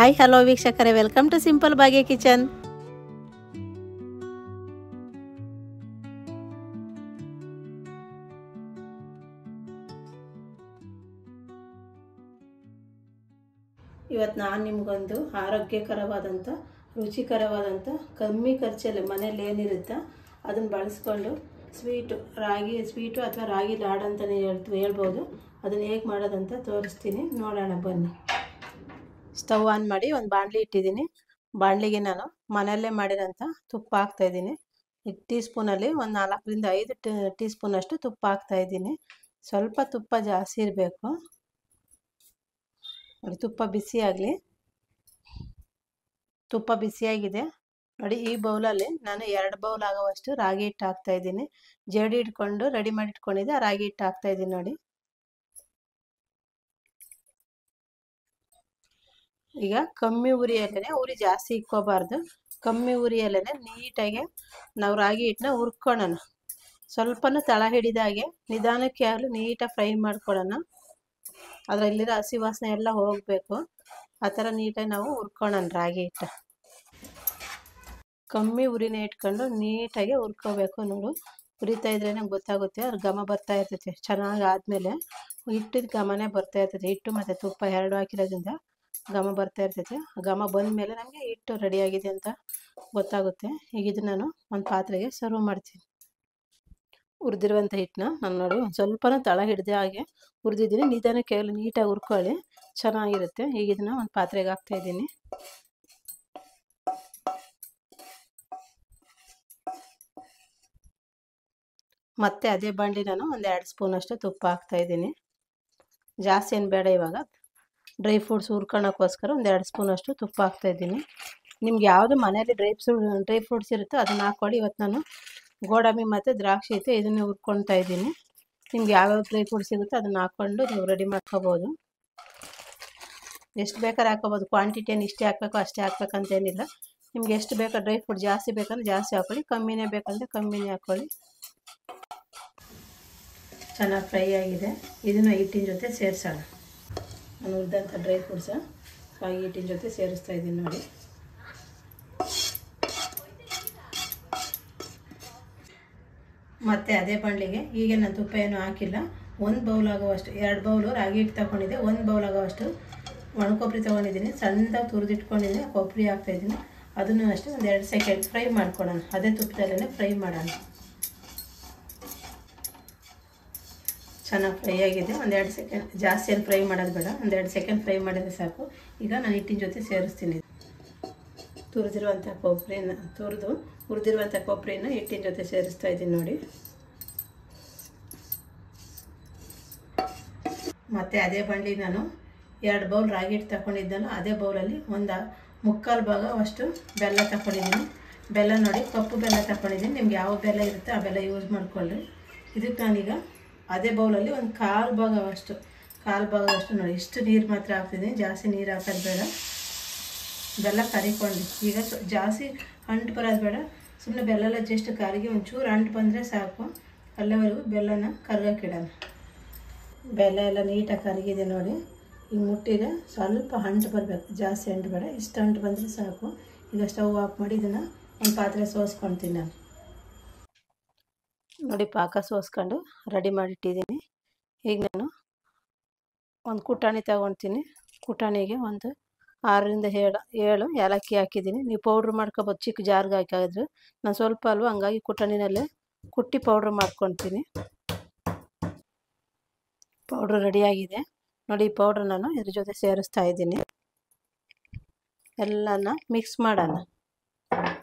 Hi hello ವೀಕ್ಷಕರೇ, welcome to simple Bhagya kitchen. ಇವತ್ತು ನಾನು ನಿಮಗೊಂದು ಆರೋಗ್ಯಕರವಾದಂಥ ರುಚಿಕರವಾದಂಥ ಕಮ್ಮಿ ಖರ್ಚಲ್ಲಿ ಮನೇಲಿ ಏನಿರುತ್ತೋ ಅದನ್ನು ಬಳಸ್ಕೊಂಡು ರಾಗಿ ಸ್ವೀಟು ಅಥವಾ ರಾಗಿ ಲಾಡು ಅಂತಲೇ ಹೇಳ್ಬೋದು. ಅದನ್ನು ಹೇಗೆ ಮಾಡೋದಂತ ತೋರಿಸ್ತೀನಿ, ನೋಡೋಣ ಬನ್ನಿ. ಸ್ಟವ್ ಆನ್ ಮಾಡಿ ಒಂದು ಬಾಣಲಿ ಇಟ್ಟಿದ್ದೀನಿ. ಬಾಣಲಿಗೆ ನಾನು ಮನೆಯಲ್ಲೇ ಮಾಡಿರೋಂಥ ತುಪ್ಪ ಹಾಕ್ತಾಯಿದ್ದೀನಿ. ಈ ಟೀ ಸ್ಪೂನಲ್ಲಿ ಒಂದು 4 ರಿಂದ 5 ಟೀ ಸ್ಪೂನಷ್ಟು ತುಪ್ಪ ಹಾಕ್ತಾಯಿದ್ದೀನಿ. ಸ್ವಲ್ಪ ತುಪ್ಪ ಜಾಸ್ತಿ ಇರಬೇಕು. ನೋಡಿ, ತುಪ್ಪ ಬಿಸಿಯಾಗಲಿ. ತುಪ್ಪ ಬಿಸಿಯಾಗಿದೆ ನೋಡಿ. ಈ ಬೌಲಲ್ಲಿ ನಾನು 2 ಬೌಲ್ ಆಗೋವಷ್ಟು ರಾಗಿ ಹಿಟ್ಟು ಹಾಕ್ತಾಯಿದ್ದೀನಿ. ಜಡಿ ಇಟ್ಕೊಂಡು ರೆಡಿ ಮಾಡಿ ಇಟ್ಕೊಂಡಿದ್ದೆ ಆ ರಾಗಿ ಹಿಟ್ಟು ಹಾಕ್ತಾಯಿದ್ದೀನಿ ನೋಡಿ. ಈಗ ಕಮ್ಮಿ ಉರಿಯಲ್ಲೇ, ಉರಿ ಜಾಸ್ತಿ ಇಕ್ಕೋಬಾರ್ದು, ಕಮ್ಮಿ ಉರಿಯಲ್ಲೇ ನೀಟಾಗಿ ನಾವು ರಾಗಿ ಹಿಟ್ಟನ್ನ ಹುರ್ಕೊಳ್ಳೋಣ. ಸ್ವಲ್ಪನೂ ತಳ ಹಿಡಿದಾಗೆ ನಿಧಾನಕ್ಕೆ ಆಗಲಿ ನೀಟಾಗಿ ಫ್ರೈ ಮಾಡ್ಕೊಳ್ಳೋಣ. ಅದರಲ್ಲಿರೋ ಹಸಿ ವಾಸನೆ ಎಲ್ಲ ಹೋಗಬೇಕು. ಆ ಥರ ನೀಟಾಗಿ ನಾವು ಹುರ್ಕೊಳ್ಳೋಣ ರಾಗಿ ಹಿಟ್ಟು. ಕಮ್ಮಿ ಉರಿನ ಇಟ್ಕೊಂಡು ನೀಟಾಗಿ ಹುರ್ಕೋಬೇಕು. ನೋಡು, ಹುರಿತಾ ಇದ್ರೇ ಗೊತ್ತಾಗುತ್ತೆ, ಅದ್ರ ಘಮ ಬರ್ತಾ ಇರ್ತೈತೆ. ಚೆನ್ನಾಗಿ ಆದಮೇಲೆ ಹಿಟ್ಟಿದ ಘಮನೇ ಬರ್ತಾ ಇರ್ತೈತೆ. ಹಿಟ್ಟು ಮತ್ತು ತುಪ್ಪ 2 ಹಾಕಿರೋದ್ರಿಂದ ಘಮ ಬರ್ತಾ ಇರ್ತೈತೆ. ಘಮ ಬಂದ ಮೇಲೆ ನಮಗೆ ಹಿಟ್ಟು ರೆಡಿಯಾಗಿದೆ ಅಂತ ಗೊತ್ತಾಗುತ್ತೆ. ಈಗ ಇದು ನಾನು ಒಂದು ಪಾತ್ರೆಗೆ ಸರ್ವ್ ಮಾಡ್ತೀನಿ. ಹುರಿದಿರುವಂಥ ಹಿಟ್ಟನ್ನ ನಾನು ನೋಡು ಸ್ವಲ್ಪನೂ ತಳ ಹಿಡ್ದೆ ಹಾಗೆ ಹುರಿದಿದ್ದೀನಿ. ನಿಧಾನಕ್ಕೆ ನೀಟಾಗಿ ಹುರ್ಕೊಳ್ಳಿ, ಚೆನ್ನಾಗಿರುತ್ತೆ. ಈಗ ಇದನ್ನ ಒಂದು ಪಾತ್ರೆಗೆ ಹಾಕ್ತಾಯಿದ್ದೀನಿ. ಮತ್ತು ಅದೇ ಬಾಣಲಿ ನಾನು ಒಂದು 2 ಸ್ಪೂನಷ್ಟು ತುಪ್ಪ ಹಾಕ್ತಾಯಿದ್ದೀನಿ. ಜಾಸ್ತಿ ಏನು ಬೇಡ. ಇವಾಗ ಡ್ರೈ ಫ್ರೂಟ್ಸ್ ಹುರ್ಕೊಳ್ಳೋಕ್ಕೋಸ್ಕರ ಒಂದು 2 ಸ್ಪೂನಷ್ಟು ತುಪ್ಪ ಹಾಕ್ತಾಯಿದ್ದೀನಿ. ನಿಮ್ಗೆ ಯಾವುದು ಮನೇಲಿ ಡ್ರೈ ಫ್ರೂಟ್ಸ್ ಇರುತ್ತೋ ಅದನ್ನು ಹಾಕ್ಕೊಳ್ಳಿ. ಇವತ್ತು ನಾನು ಗೋಡಂಬಿ ಮತ್ತು ದ್ರಾಕ್ಷಿ ಐತೆ, ಇದನ್ನೇ ಹುರ್ಕೊಳ್ತಾ ಇದ್ದೀನಿ. ನಿಮ್ಗೆ ಯಾವ್ಯಾವ ಡ್ರೈ ಫ್ರೂಟ್ಸ್ ಸಿಗುತ್ತೋ ಅದನ್ನು ಹಾಕ್ಕೊಂಡು ನೀವು ರೆಡಿ ಮಾಡ್ಕೋಬೋದು. ಎಷ್ಟು ಬೇಕಾದ್ರೆ ಹಾಕ್ಕೋಬೋದು. ಕ್ವಾಂಟಿಟಿಯನ್ನು ಇಷ್ಟೇ ಹಾಕಬೇಕು ಅಷ್ಟೇ ಹಾಕ್ಬೇಕಂತೇನಿಲ್ಲ. ನಿಮ್ಗೆ ಎಷ್ಟು ಬೇಕಾ ಡ್ರೈ ಫ್ರೂಟ್ ಜಾಸ್ತಿ ಬೇಕಂದ್ರೆ ಜಾಸ್ತಿ ಹಾಕ್ಕೊಳ್ಳಿ, ಕಮ್ಮಿನೇ ಬೇಕಂದರೆ ಕಮ್ಮಿನೇ ಹಾಕ್ಕೊಳ್ಳಿ. ಚೆನ್ನಾಗಿ ಫ್ರೈ ಆಗಿದೆ. ಇದನ್ನು ಹಿಟ್ಟಿನ ಜೊತೆ ಸೇರಿಸೋಣ. ನಾನು ಹುರಿದಂಥ ಡ್ರೈ ಫ್ರೂಟ್ಸ ರಾಗಿ ಹಿಟ್ಟಿನ ಜೊತೆ ಸೇರಿಸ್ತಾ ಇದ್ದೀನಿ ನೋಡಿ. ಮತ್ತು ಅದೇ ಬಾಣಲಿಗೆ ಈಗ ನಾನು ತುಪ್ಪ ಏನೂ ಹಾಕಿಲ್ಲ. 1 ಬೌಲ್ ಆಗೋವಷ್ಟು, 2 ಬೌಲು ರಾಗಿ ಹಿಟ್ಟು ತೊಗೊಂಡಿದ್ದೆ, 1 ಬೌಲ್ ಆಗೋವಷ್ಟು ಒಣ ಕೊಬ್ಬರಿ ತೊಗೊಂಡಿದ್ದೀನಿ. ಸಣ್ಣದಾಗಿ ತುರಿದಿಟ್ಕೊಂಡಿದ್ದೀನಿ, ಕೊಬ್ಬರಿ ಹಾಕ್ತಾಯಿದ್ದೀನಿ. ಅದನ್ನು ಅಷ್ಟೇ ಒಂದು 2 ಸೆಕೆಂಡ್ ಫ್ರೈ ಮಾಡ್ಕೊಳ್ಳೋಣ. ಅದೇ ತುಪ್ಪದಲ್ಲೇ ಫ್ರೈ ಮಾಡೋಣ. ಚೆನ್ನಾಗಿ ಫ್ರೈ ಆಗಿದೆ. ಒಂದು 2 ಸೆಕೆಂಡ್, ಜಾಸ್ತಿ ಏನು ಫ್ರೈ ಮಾಡೋದು ಬೇಡ, ಒಂದು 2 ಸೆಕೆಂಡ್ ಫ್ರೈ ಮಾಡಿದ್ರೆ ಸಾಕು. ಈಗ ನಾನು ಹಿಟ್ಟಿನ ಜೊತೆ ಸೇರಿಸ್ತೀನಿ. ಹುರಿದಿರುವಂಥ ಕೊಬ್ಬರಿನ ಹಿಟ್ಟಿನ ಜೊತೆ ಸೇರಿಸ್ತಾ ಇದ್ದೀನಿ ನೋಡಿ. ಮತ್ತು ಅದೇ ಬಾಣಲಿ ನಾನು 2 ಬೌಲ್ ರಾಗಿ ಹಿಟ್ಟು ತಗೊಂಡಿದ್ದಲ್ಲ, ಅದೇ ಬೌಲಲ್ಲಿ ಒಂದು 3/4 ಭಾಗ ಅಷ್ಟು ಬೆಲ್ಲ ತಗೊಂಡಿದ್ದೀನಿ. ಬೆಲ್ಲ ನೋಡಿ, ಕಪ್ಪು ಬೆಲ್ಲ ತಗೊಂಡಿದ್ದೀನಿ. ನಿಮ್ಗೆ ಯಾವ ಬೆಲ್ಲ ಇರುತ್ತೆ ಆ ಬೆಲ್ಲ ಯೂಸ್ ಮಾಡ್ಕೊಳ್ಳಿ. ಇದಕ್ಕೆ ನಾನೀಗ ಅದೇ ಬೌಲಲ್ಲಿ ಒಂದು 1/4 ಭಾಗ ನೋಡಿ, ಇಷ್ಟು ನೀರು ಮಾತ್ರ ಹಾಕ್ತಿದ್ದೀನಿ. ಜಾಸ್ತಿ ನೀರು ಹಾಕೋದು ಬೇಡ. ಬೆಲ್ಲ ಕರಿಕೊಂಡು ಈಗ ಜಾಸ್ತಿ ಅಂಟು ಬರೋದು ಬೇಡ. ಸುಮ್ಮನೆ ಬೆಲ್ಲ ಜಸ್ಟ್ ಕರಗಿ ಒಂಚೂರು ಅಂಟು ಬಂದರೆ ಸಾಕು. ಅಲ್ಲಿವರೆಗೂ ಬೆಲ್ಲನ ಕರ್ಗೋಕ್ಕಿಡೋಣ. ಬೆಲ್ಲ ಎಲ್ಲ ನೀಟಾಗಿ ಕರಗಿದೆ ನೋಡಿ. ಈಗ ಮುಟ್ಟಿಗೆ ಸ್ವಲ್ಪ ಅಂಟು ಬರಬೇಕು, ಜಾಸ್ತಿ ಅಂಟು ಬೇಡ, ಇಷ್ಟು ಅಂಟು ಬಂದರೆ ಸಾಕು. ಈಗ ಸ್ಟವ್ ಆಫ್ ಮಾಡಿ ಇದನ್ನು ಒಂದು ಪಾತ್ರೆ ಸೋಸ್ಕೊಳ್ತೀನಿ ನಾನು ನೋಡಿ. ಪಾಕ ಸೋಸ್ಕೊಂಡು ರೆಡಿ ಮಾಡಿಟ್ಟಿದ್ದೀನಿ. ಈಗ ನಾನು ಒಂದು ಕುಟಾಣಿ ತಗೊಳ್ತೀನಿ. ಕುಟಾಣಿಗೆ ಒಂದು 6 ರಿಂದ 7 ಏಲಕ್ಕಿ ಹಾಕಿದ್ದೀನಿ. ನೀವು ಪೌಡ್ರ್ ಮಾಡ್ಕೊಬೋದು, ಚಿಕ್ಕ ಜಾರ್ಗೆ ಹಾಕಿದ್ರು. ನಾನು ಸ್ವಲ್ಪ ಅಲ್ವ, ಹಂಗಾಗಿ ಕುಟಾಣಿನಲ್ಲೇ ಕುಟ್ಟಿ ಪೌಡ್ರ್ ಮಾಡ್ಕೊಳ್ತೀನಿ. ಪೌಡ್ರ್ ರೆಡಿಯಾಗಿದೆ ನೋಡಿ. ಈ ಪೌಡ್ರ್ ನಾನು ಇದ್ರ ಜೊತೆ ಸೇರಿಸ್ತಾ ಇದ್ದೀನಿ. ಎಲ್ಲನ ಮಿಕ್ಸ್ ಮಾಡೋಣ.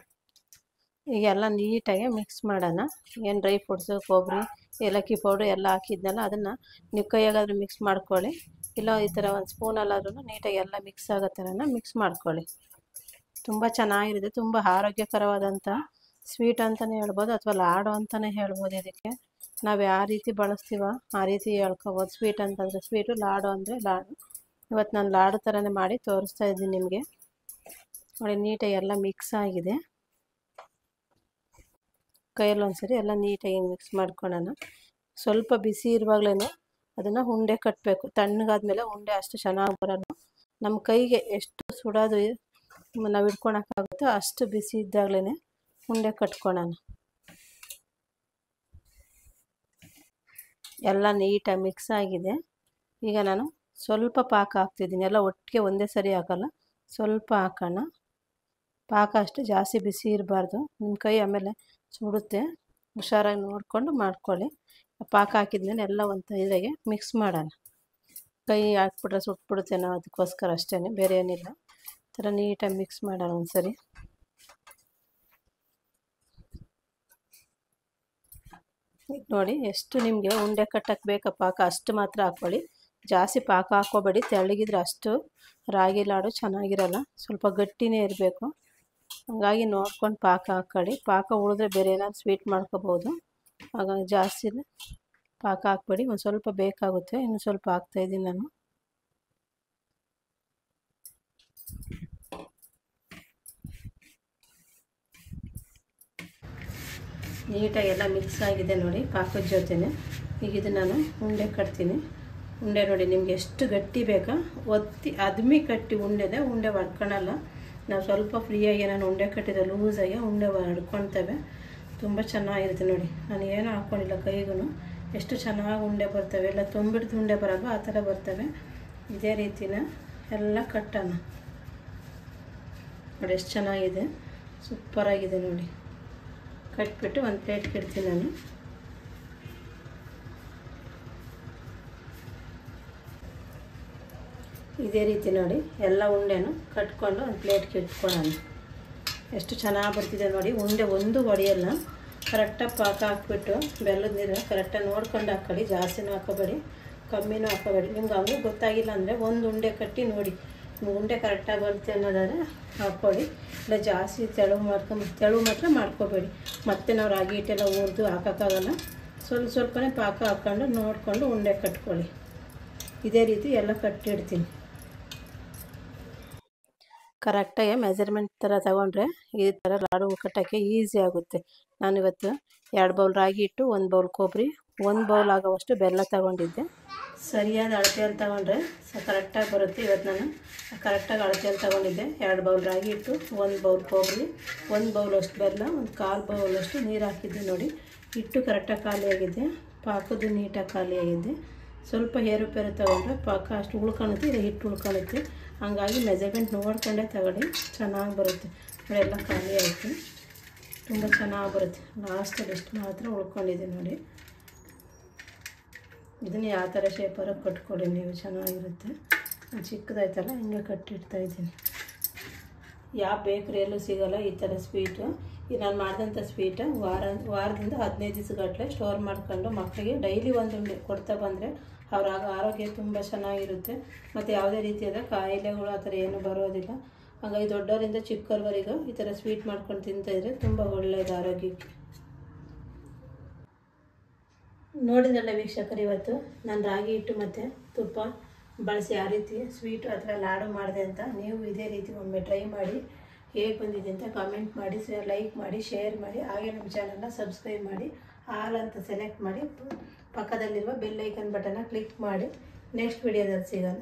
ಈಗೆಲ್ಲ ನೀಟಾಗಿ ಮಿಕ್ಸ್ ಮಾಡೋಣ. ಏನು ಡ್ರೈ ಫ್ರೂಟ್ಸು, ಕೊಬ್ಬರಿ, ಏಲಕ್ಕಿ ಪೌಡ್ರ್ ಎಲ್ಲ ಹಾಕಿದ್ನಲ್ಲ, ಅದನ್ನು ನೀವು ಕೈಯಾಗಾದರೂ ಮಿಕ್ಸ್ ಮಾಡ್ಕೊಳ್ಳಿ. ಇಲ್ಲ ಈ ಥರ ಒಂದು ಸ್ಪೂನಲ್ಲಾದ್ರೂ ನೀಟಾಗಿ ಎಲ್ಲ ಮಿಕ್ಸ್ ಆಗೋ ಥರನ ಮಿಕ್ಸ್ ಮಾಡ್ಕೊಳ್ಳಿ. ತುಂಬ ಚೆನ್ನಾಗಿರುತ್ತೆ. ತುಂಬ ಆರೋಗ್ಯಕರವಾದಂಥ ಸ್ವೀಟ್ ಅಂತಲೇ ಹೇಳ್ಬೋದು, ಅಥವಾ ಲಾಡು ಅಂತಲೇ ಹೇಳ್ಬೋದು. ಇದಕ್ಕೆ ನಾವು ಯಾವ ರೀತಿ ಬಳಸ್ತೀವೋ ಆ ರೀತಿ ಹೇಳ್ಕೊಬೋದು. ಸ್ವೀಟ್ ಅಂತಂದರೆ ಸ್ವೀಟು, ಲಾಡು ಅಂದರೆ ಲಾಡು. ಇವತ್ತು ನಾನು ಲಾಡು ಥರನೇ ಮಾಡಿ ತೋರಿಸ್ತಾ ಇದ್ದೀನಿ ನಿಮಗೆ ನೋಡಿ. ನೀಟಾಗಿ ಎಲ್ಲ ಮಿಕ್ಸ್ ಆಗಿದೆ. ಕೈಯಲ್ಲಿ ಒಂದ್ಸರಿ ಎಲ್ಲ ನೀಟಾಗಿ ಮಿಕ್ಸ್ ಮಾಡ್ಕೊಳ್ಳೋಣ. ಸ್ವಲ್ಪ ಬಿಸಿ ಇರುವಾಗಲೇ ಅದನ್ನು ಉಂಡೆ ಕಟ್ಟಬೇಕು. ತಣ್ಣಗಾದ್ಮೇಲೆ ಉಂಡೆ ಅಷ್ಟು ಚೆನ್ನಾಗಿ ಬರೋಲ್ಲ. ನಮ್ಮ ಕೈಗೆ ಎಷ್ಟು ಸುಡೋದು ನಾವು ಹಿಡ್ಕೊಳಕ್ಕಾಗುತ್ತೋ ಅಷ್ಟು ಬಿಸಿ ಇದ್ದಾಗಲೇ ಉಂಡೆ ಕಟ್ಕೊಳ್ಳೋಣ. ಎಲ್ಲ ನೀಟಾಗಿ ಮಿಕ್ಸ್ ಆಗಿದೆ. ಈಗ ನಾನು ಸ್ವಲ್ಪ ಪಾಕ ಹಾಕ್ತಿದ್ದೀನಿ. ಎಲ್ಲ ಒಟ್ಟಿಗೆ ಒಂದೇ ಸರಿ ಹಾಕಲ್ಲ, ಸ್ವಲ್ಪ ಹಾಕೋಣ. ಪಾಕ ಅಷ್ಟು ಜಾಸ್ತಿ ಬಿಸಿ ಇರಬಾರ್ದು, ನಿಮ್ಮ ಕೈ ಆಮೇಲೆ ಸುಡುತ್ತೆ. ಹುಷಾರಾಗಿ ನೋಡಿಕೊಂಡು ಮಾಡ್ಕೊಳ್ಳಿ. ಪಾಕ ಹಾಕಿದ್ಮೇಲೆ ಎಲ್ಲ ಒಂದು ಇದ್ರಾಗೆ ಮಿಕ್ಸ್ ಮಾಡೋಣ. ಕೈ ಹಾಕ್ಬಿಟ್ರೆ ಸುಟ್ಬಿಡುತ್ತೆ, ನಾವು ಅದಕ್ಕೋಸ್ಕರ ಅಷ್ಟೇ, ಬೇರೆ ಏನಿಲ್ಲ. ಈ ಥರ ನೀಟಾಗಿ ಮಿಕ್ಸ್ ಮಾಡೋಣ ಒಂದು ಸರಿ. ನೋಡಿ ಎಷ್ಟು ನಿಮಗೆ ಉಂಡೆ ಕಟ್ಟಕ್ಕೆ ಬೇಕೋ ಪಾಕ ಅಷ್ಟು ಮಾತ್ರ ಹಾಕ್ಕೊಳ್ಳಿ. ಜಾಸ್ತಿ ಪಾಕ ಹಾಕ್ಕೋಬೇಡಿ, ತೆಳ್ಳಗಿದ್ರೆ ಅಷ್ಟು ರಾಗಿ ಲಾಡು ಚೆನ್ನಾಗಿರಲ್ಲ, ಸ್ವಲ್ಪ ಗಟ್ಟಿನೇ ಇರಬೇಕು. ಹಾಗಾಗಿ ನೋಡ್ಕೊಂಡು ಪಾಕ ಹಾಕ್ಕೊಳ್ಳಿ. ಪಾಕ ಉಳಿದ್ರೆ ಬೇರೆ ಏನಾದ್ರು ಸ್ವೀಟ್ ಮಾಡ್ಕೋಬೋದು, ಹಾಗಾಗಿ ಜಾಸ್ತಿ ಪಾಕ ಹಾಕ್ಬೇಡಿ. ಒಂದು ಸ್ವಲ್ಪ ಬೇಕಾಗುತ್ತೆ, ಇನ್ನು ಸ್ವಲ್ಪ ಹಾಕ್ತಾಯಿದ್ದೀನಿ ನಾನು. ನೀಟಾಗಿ ಎಲ್ಲ ಮಿಕ್ಸ್ ಆಗಿದೆ ನೋಡಿ ಪಾಕದ ಜೊತೆನೆ. ಈಗ ಇದು ನಾನು ಉಂಡೆ ಕಟ್ತೀನಿ. ಉಂಡೆ ನೋಡಿ ನಿಮ್ಗೆ ಎಷ್ಟು ಗಟ್ಟಿ ಬೇಕಾ ಒತ್ತಿ ಅದ್ಮಿ ಕಟ್ಟಿ ಉಂಡೆ ಹೊಡ್ಕೊಳಲ್ಲ. ನಾವು ಸ್ವಲ್ಪ ಫ್ರೀಯಾಗಿ ನಾನು ಉಂಡೆ ಕಟ್ಟಿದ್ರೆ ಲೂಸಾಗಿ ಉಂಡೆ ಹೊಡ್ಕೊಳ್ತೇವೆ, ತುಂಬ ಚೆನ್ನಾಗಿರುತ್ತೆ ನೋಡಿ. ನಾನು ಏನೂ ಹಾಕ್ಕೊಂಡಿಲ್ಲ ಕೈಗೂ, ಎಷ್ಟು ಚೆನ್ನಾಗಿ ಉಂಡೆ ಬರ್ತವೆ. ಎಲ್ಲ ತುಂಬಿಡ್ದು ಉಂಡೆ ಬರೋದು ಆ ಥರ ಬರ್ತವೆ. ಇದೇ ರೀತಿನ ಎಲ್ಲ ಕಟ್ಟೋಣ ನೋಡಿ. ಎಷ್ಟು ಚೆನ್ನಾಗಿದೆ, ಸೂಪರಾಗಿದೆ ನೋಡಿ. ಕಟ್ಬಿಟ್ಟು ಒಂದು ಪ್ಲೇಟ್ಗೆ ಇಡ್ತೀನಿ ನಾನು. ಇದೇ ರೀತಿ ನೋಡಿ ಎಲ್ಲ ಉಂಡೆನೂ ಕಟ್ಕೊಂಡು ಒಂದು ಪ್ಲೇಟ್ಗೆ ಇಟ್ಕೊಳ್ಳೋಣ. ಎಷ್ಟು ಚೆನ್ನಾಗಿ ಬರ್ತಿದೆ ನೋಡಿ. ಉಂಡೆ ಒಂದು ಒಡೆಯಲ್ಲ, ಕರೆಕ್ಟಾಗಿ ಪಾಕ ಹಾಕ್ಬಿಟ್ಟು ಬೆಲ್ಲದ ನೀರನ್ನ ಕರೆಕ್ಟಾಗಿ ನೋಡ್ಕೊಂಡು ಹಾಕ್ಕೊಳ್ಳಿ. ಜಾಸ್ತಿನೂ ಹಾಕೋಬೇಡಿ, ಕಮ್ಮಿನೂ ಹಾಕೋಬೇಡಿ. ನಿಮ್ಗೆ ಹಂಗೂ ಗೊತ್ತಾಗಿಲ್ಲ ಅಂದರೆ ಒಂದು ಉಂಡೆ ಕಟ್ಟಿ ನೋಡಿ, ಉಂಡೆ ಕರೆಕ್ಟಾಗಿ ಬರುತ್ತೆ ಅನ್ನೋದಾದರೆ ಹಾಕ್ಕೊಳ್ಳಿ. ಇಲ್ಲ ಜಾಸ್ತಿ ತೆಳು ಮಾತ್ರ ಮಾಡ್ಕೋಬೇಡಿ. ಮತ್ತು ನಾವು ರಾಗಿ ಹಿಟ್ಟೆಲ್ಲ ಹುರಿದು ಹಾಕೋಕ್ಕಾಗಲ್ಲ. ಸ್ವಲ್ಪನೇ ಪಾಕ ಹಾಕ್ಕೊಂಡು ನೋಡಿಕೊಂಡು ಉಂಡೆ ಕಟ್ಕೊಳ್ಳಿ. ಇದೇ ರೀತಿ ಎಲ್ಲ ಕಟ್ಟಿಡ್ತೀನಿ. ಕರೆಕ್ಟಾಗಿ ಮೆಜರ್ಮೆಂಟ್ ಥರ ತಗೊಂಡ್ರೆ ಈ ಥರ ಲಾಡು ಕಟ್ಟೋಕ್ಕೆ ಈಸಿ ಆಗುತ್ತೆ. ನಾನಿವತ್ತು 2 ಬೌಲ್ ರಾಗಿ ಹಿಟ್ಟು, 1 ಬೌಲ್ ಕೊಬ್ಬರಿ, 1 ಬೌಲ್ ಆಗೋವಷ್ಟು ಬೆಲ್ಲ ತಗೊಂಡಿದ್ದೆ. ಸರಿಯಾದ ಅಳತೆಯಲ್ಲಿ ತಗೊಂಡ್ರೆ ಕರೆಕ್ಟಾಗಿ ಬರುತ್ತೆ. ಇವತ್ತು ನಾನು ಕರೆಕ್ಟಾಗಿ ಅಳತೆಯಲ್ಲಿ ತಗೊಂಡಿದ್ದೆ. 2 ಬೌಲ್ ರಾಗಿ ಹಿಟ್ಟು, 1 ಬೌಲ್ ಕೊಬ್ಬರಿ, 1 ಬೌಲಷ್ಟು ಬೆಲ್ಲ, 1/4 ಬೌಲಷ್ಟು ನೀರು ಹಾಕಿದ್ದೆ ನೋಡಿ. ಹಿಟ್ಟು ಕರೆಕ್ಟಾಗಿ ಖಾಲಿಯಾಗಿದೆ, ಪಾಕದ್ದು ನೀಟಾಗಿ ಖಾಲಿಯಾಗಿದೆ. ಸ್ವಲ್ಪ ಏರುಪೇರು ತಗೊಂಡ್ರೆ ಪಾಕ ಅಷ್ಟು ಉಳ್ಕೊಳುತ್ತೆ, ಇಲ್ಲ ಹಿಟ್ಟು ಉಳ್ಕೊಳುತ್ತೆ. ಹಾಗಾಗಿ ಮೆಜರ್ಮೆಂಟ್ ನೋಡ್ಕೊಂಡೇ ತಗೊಳ್ಳಿ, ಚೆನ್ನಾಗಿ ಬರುತ್ತೆ. ಎಲ್ಲ ಖಾಲಿ ಆಯಿತು, ತುಂಬ ಚೆನ್ನಾಗಿ ಬರುತ್ತೆ. ಲಾಸ್ಟಲ್ಲಿ ಎಷ್ಟು ಮಾತ್ರ ಉಳ್ಕೊಂಡಿದೆ ನೋಡಿ. ಇದನ್ನು ಯಾವ ಥರ ಶೇಪರ ಕಟ್ಕೊಳ್ಳಿ ನೀವು, ಚೆನ್ನಾಗಿರುತ್ತೆ. ಚಿಕ್ಕದಾಯ್ತಲ್ಲ ಹಿಂಗೆ ಕಟ್ಟಿಡ್ತಾಯಿದ್ದೀನಿ. ಯಾವ ಬೇಕ್ರಿಯಲ್ಲೂ ಸಿಗೋಲ್ಲ ಈ ಥರ ಸ್ವೀಟು. ಈ ನಾನು ಮಾಡಿದಂಥ ಸ್ವೀಟ ವಾರದಿಂದ 15 ದಿವಸಗಟ್ಟಲೆ ಸ್ಟೋರ್ ಮಾಡ್ಕೊಂಡು ಮಕ್ಕಳಿಗೆ ಡೈಲಿ ಒಂದು ಕೊಡ್ತಾ ಬಂದರೆ ಅವ್ರ ಆರೋಗ್ಯ ತುಂಬ ಚೆನ್ನಾಗಿರುತ್ತೆ. ಮತ್ತು ಯಾವುದೇ ರೀತಿಯಾದ ಕಾಯಿಲೆಗಳು ಆ ಥರ ಏನೂ ಬರೋದಿಲ್ಲ. ಹಾಗಾಗಿ ದೊಡ್ಡವರಿಂದ ಚಿಕ್ಕವರೆಗೂ ಈ ಥರ ಸ್ವೀಟ್ ಮಾಡ್ಕೊಂಡು ತಿಂತಾಯಿದ್ರೆ ತುಂಬ ಒಳ್ಳೆಯದು ಆರೋಗ್ಯಕ್ಕೆ. ನೋಡಿದ್ರಲ್ಲ ವೀಕ್ಷಕರು, ಇವತ್ತು ನಾನು ರಾಗಿ ಹಿಟ್ಟು ಮತ್ತು ತುಪ್ಪ ಬಳಸಿ ಯಾವ ರೀತಿ ಸ್ವೀಟು ಅಥವಾ ಲಾಡು ಮಾಡಿದೆ ಅಂತ. ನೀವು ಇದೇ ರೀತಿ ಒಮ್ಮೆ ಟ್ರೈ ಮಾಡಿ, ಹೇಗೆ ಬಂದಿದೆ ಅಂತ ಕಾಮೆಂಟ್ ಮಾಡಿ, ಲೈಕ್ ಮಾಡಿ, ಶೇರ್ ಮಾಡಿ. ಹಾಗೆ ನಮ್ಮ ಚಾನಲ್ನ ಸಬ್ಸ್ಕ್ರೈಬ್ ಮಾಡಿ, ಆಲ್ ಅಂತ ಸೆಲೆಕ್ಟ್ ಮಾಡಿ, ಪಕ್ಕದಲ್ಲಿರುವ ಬೆಲ್ ಐಕನ್ ಬಟನ್ನ ಕ್ಲಿಕ್ ಮಾಡಿ. ನೆಕ್ಸ್ಟ್ ವಿಡಿಯೋದಲ್ಲಿ ಸಿಗೋಣ.